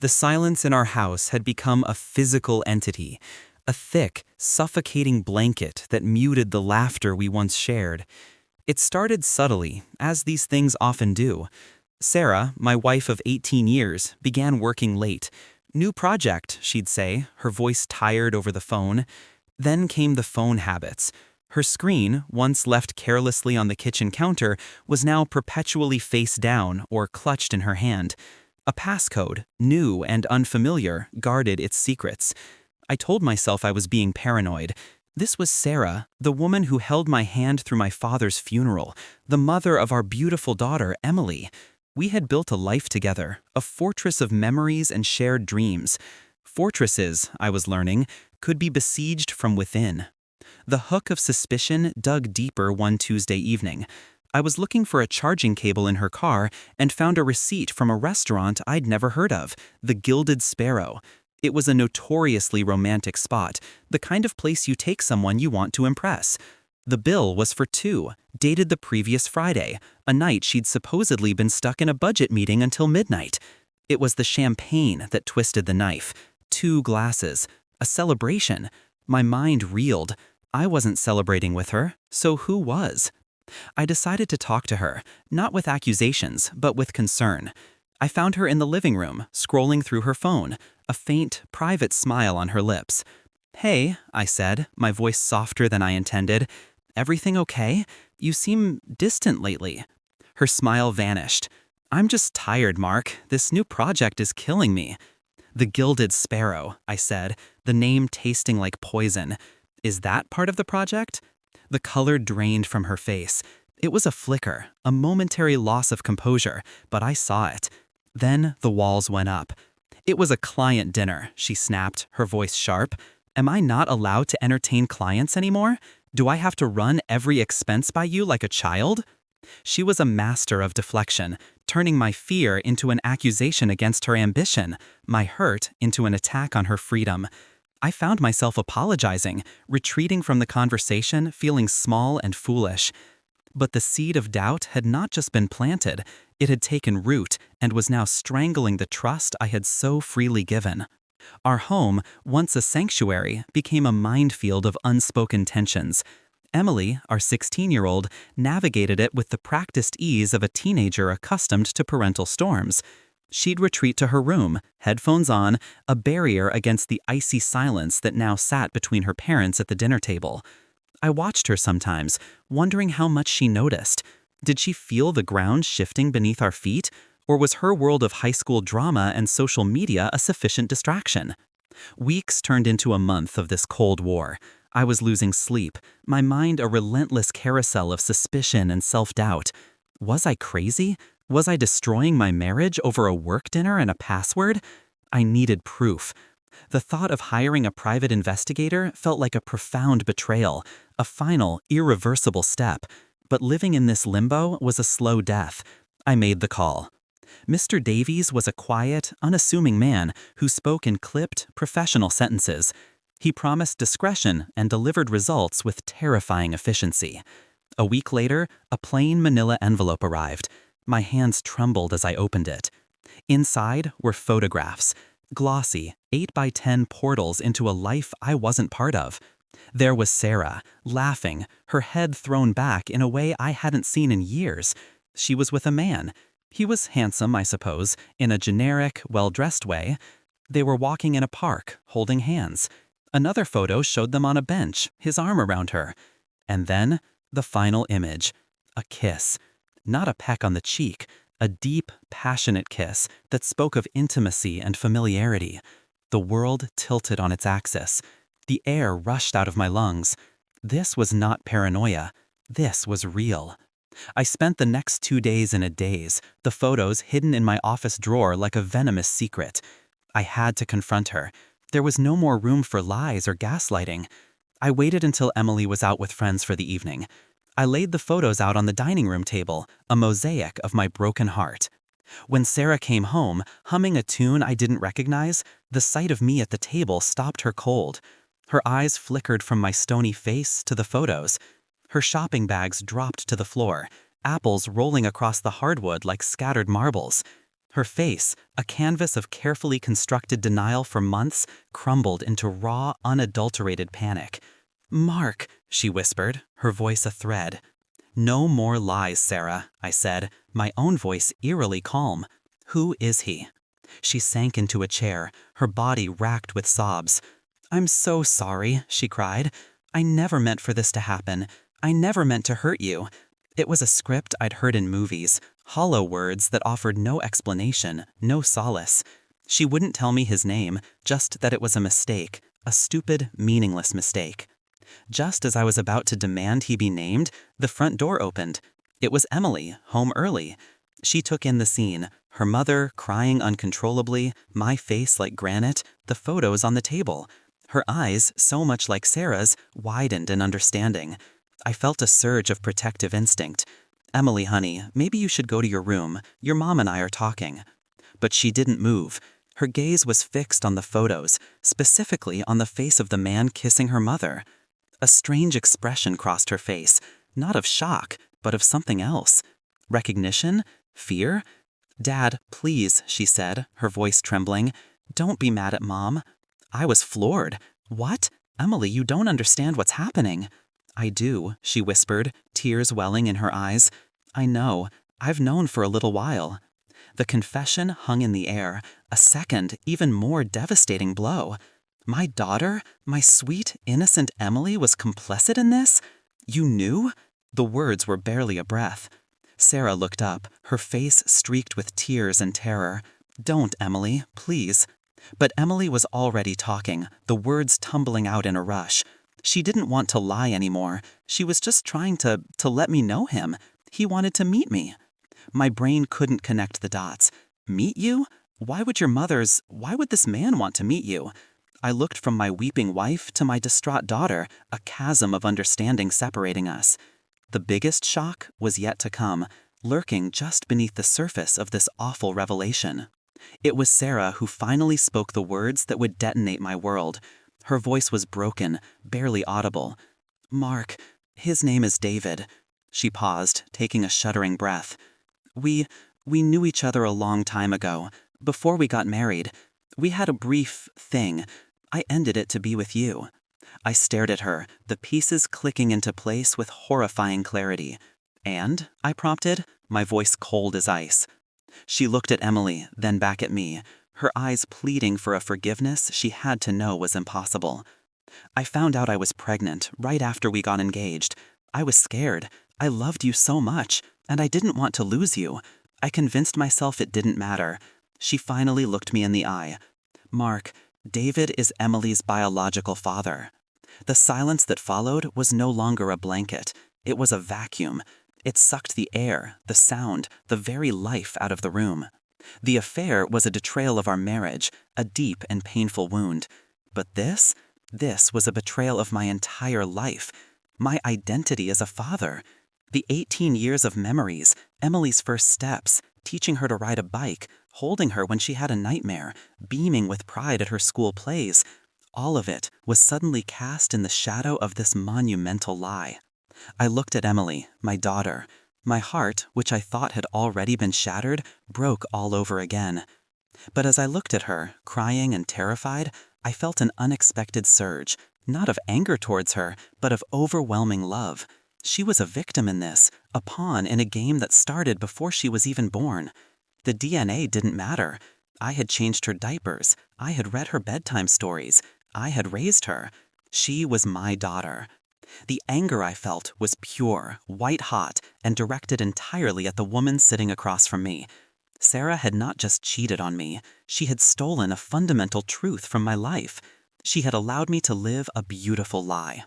The silence in our house had become a physical entity, a thick, suffocating blanket that muted the laughter we once shared. It started subtly, as these things often do. Sarah, my wife of 18 years, began working late. New project, she'd say, her voice tired over the phone. Then came the phone habits. Her screen, once left carelessly on the kitchen counter, was now perpetually face down or clutched in her hand. A passcode, new and unfamiliar, guarded its secrets. I told myself I was being paranoid. This was Sarah, the woman who held my hand through my father's funeral, the mother of our beautiful daughter, Emily. We had built a life together, a fortress of memories and shared dreams. Fortresses, I was learning, could be besieged from within. The hook of suspicion dug deeper one Tuesday evening. I was looking for a charging cable in her car and found a receipt from a restaurant I'd never heard of, the Gilded Sparrow. It was a notoriously romantic spot, the kind of place you take someone you want to impress. The bill was for two, dated the previous Friday, a night she'd supposedly been stuck in a budget meeting until midnight. It was the champagne that twisted the knife. 2 glasses. A celebration. My mind reeled. I wasn't celebrating with her, so who was? I decided to talk to her, not with accusations, but with concern. I found her in the living room, scrolling through her phone, a faint, private smile on her lips. "Hey," I said, my voice softer than I intended. "Everything okay? You seem distant lately." Her smile vanished. "I'm just tired, Mark. This new project is killing me." "The Gilded Sparrow," I said, the name tasting like poison. "Is that part of the project?" The color drained from her face. It was a flicker, a momentary loss of composure, but I saw it. Then the walls went up. "It was a client dinner," she snapped, her voice sharp. "Am I not allowed to entertain clients anymore? Do I have to run every expense by you like a child?" She was a master of deflection, turning my fear into an accusation against her ambition, my hurt into an attack on her freedom. I found myself apologizing, retreating from the conversation, feeling small and foolish. But the seed of doubt had not just been planted, it had taken root and was now strangling the trust I had so freely given. Our home, once a sanctuary, became a minefield of unspoken tensions. Emily, our 16-year-old, navigated it with the practiced ease of a teenager accustomed to parental storms. She'd retreat to her room, headphones on, a barrier against the icy silence that now sat between her parents at the dinner table. I watched her sometimes, wondering how much she noticed. Did she feel the ground shifting beneath our feet? Or was her world of high school drama and social media a sufficient distraction? Weeks turned into a month of this Cold War. I was losing sleep, my mind a relentless carousel of suspicion and self-doubt. Was I crazy? Was I destroying my marriage over a work dinner and a password? I needed proof. The thought of hiring a private investigator felt like a profound betrayal, a final, irreversible step. But living in this limbo was a slow death. I made the call. Mr. Davies was a quiet, unassuming man who spoke in clipped, professional sentences. He promised discretion and delivered results with terrifying efficiency. A week later, a plain manila envelope arrived. My hands trembled as I opened it. Inside were photographs, glossy, 8x10 portals into a life I wasn't part of. There was Sarah, laughing, her head thrown back in a way I hadn't seen in years. She was with a man. He was handsome, I suppose, in a generic, well-dressed way. They were walking in a park, holding hands. Another photo showed them on a bench, his arm around her. And then, the final image. A kiss. Not a peck on the cheek, a deep, passionate kiss that spoke of intimacy and familiarity. The world tilted on its axis. The air rushed out of my lungs. This was not paranoia. This was real. I spent the next 2 days in a daze, the photos hidden in my office drawer like a venomous secret. I had to confront her. There was no more room for lies or gaslighting. I waited until Emily was out with friends for the evening. I laid the photos out on the dining room table, a mosaic of my broken heart. When Sarah came home, humming a tune I didn't recognize, the sight of me at the table stopped her cold. Her eyes flickered from my stony face to the photos. Her shopping bags dropped to the floor, apples rolling across the hardwood like scattered marbles. Her face, a canvas of carefully constructed denial for months, crumbled into raw, unadulterated panic. "Mark," she whispered, her voice a thread. "No more lies, Sarah," I said, my own voice eerily calm. "Who is he?" She sank into a chair, her body racked with sobs. "I'm so sorry," she cried. "I never meant for this to happen. I never meant to hurt you." It was a script I'd heard in movies, hollow words that offered no explanation, no solace. She wouldn't tell me his name, just that it was a mistake, a stupid, meaningless mistake. Just as I was about to demand he be named, the front door opened. It was Emily, home early. She took in the scene, her mother crying uncontrollably, my face like granite, the photos on the table. Her eyes, so much like Sarah's, widened in understanding. I felt a surge of protective instinct. "Emily, honey, maybe you should go to your room. Your mom and I are talking." But she didn't move. Her gaze was fixed on the photos, specifically on the face of the man kissing her mother. A strange expression crossed her face, not of shock, but of something else. Recognition? Fear? "Dad, please," she said, her voice trembling. "Don't be mad at Mom." I was floored. "What? Emily, you don't understand what's happening." "I do," she whispered, tears welling in her eyes. "I know. I've known for a little while." The confession hung in the air, a second, even more devastating blow. My daughter, my sweet, innocent Emily was complicit in this? "You knew?" The words were barely a breath. Sarah looked up, her face streaked with tears and terror. "Don't, Emily, please." But Emily was already talking, the words tumbling out in a rush. She didn't want to lie anymore. She was just trying to let me know him. He wanted to meet me. My brain couldn't connect the dots. "Meet you? Why would this man want to meet you?" I looked from my weeping wife to my distraught daughter, a chasm of understanding separating us. The biggest shock was yet to come, lurking just beneath the surface of this awful revelation. It was Sarah who finally spoke the words that would detonate my world. Her voice was broken, barely audible. "Mark, his name is David." She paused, taking a shuddering breath. We knew each other a long time ago, before we got married. We had a brief thing. I ended it to be with you." I stared at her, the pieces clicking into place with horrifying clarity. "And?" I prompted, my voice cold as ice. She looked at Emily, then back at me, her eyes pleading for a forgiveness she had to know was impossible. "I found out I was pregnant right after we got engaged. I was scared. I loved you so much, and I didn't want to lose you. I convinced myself it didn't matter." She finally looked me in the eye. "Mark, David is Emily's biological father." The silence that followed was no longer a blanket. It was a vacuum. It sucked the air, the sound, the very life out of the room. The affair was a betrayal of our marriage, a deep and painful wound. But this was a betrayal of my entire life, my identity as a father. The 18 years of memories, Emily's first steps, teaching her to ride a bike, holding her when she had a nightmare, beaming with pride at her school plays. All of it was suddenly cast in the shadow of this monumental lie. I looked at Emily, my daughter. My heart, which I thought had already been shattered, broke all over again. But as I looked at her, crying and terrified, I felt an unexpected surge, not of anger towards her, but of overwhelming love. She was a victim in this, a pawn in a game that started before she was even born. The DNA didn't matter. I had changed her diapers. I had read her bedtime stories. I had raised her. She was my daughter. The anger I felt was pure, white-hot, and directed entirely at the woman sitting across from me. Sarah had not just cheated on me. She had stolen a fundamental truth from my life. She had allowed me to live a beautiful lie.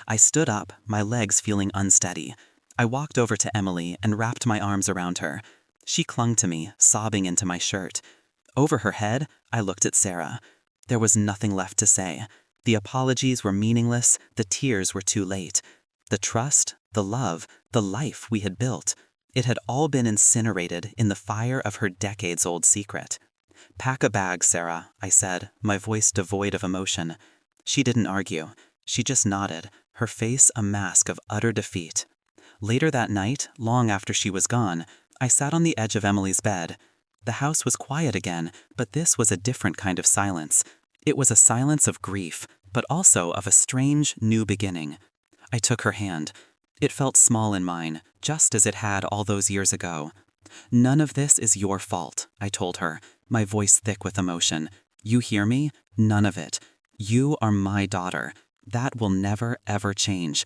I stood up, my legs feeling unsteady. I walked over to Emily and wrapped my arms around her. She clung to me, sobbing into my shirt. Over her head, I looked at Sarah. There was nothing left to say. The apologies were meaningless, the tears were too late. The trust, the love, the life we had built, it had all been incinerated in the fire of her decades-old secret. "Pack a bag, Sarah," I said, my voice devoid of emotion. She didn't argue. She just nodded, her face a mask of utter defeat. Later that night, long after she was gone, I sat on the edge of Emily's bed. The house was quiet again, but this was a different kind of silence. It was a silence of grief, but also of a strange, new beginning. I took her hand. It felt small in mine, just as it had all those years ago. "None of this is your fault," I told her, my voice thick with emotion. "You hear me? None of it. You are my daughter. That will never, ever change.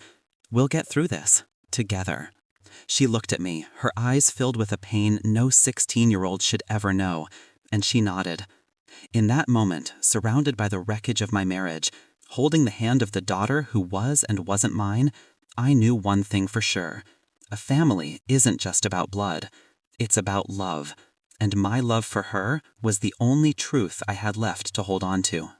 We'll get through this. Together." She looked at me, her eyes filled with a pain no 16-year-old should ever know, and she nodded. In that moment, surrounded by the wreckage of my marriage, holding the hand of the daughter who was and wasn't mine, I knew one thing for sure. A family isn't just about blood. It's about love. And my love for her was the only truth I had left to hold on to.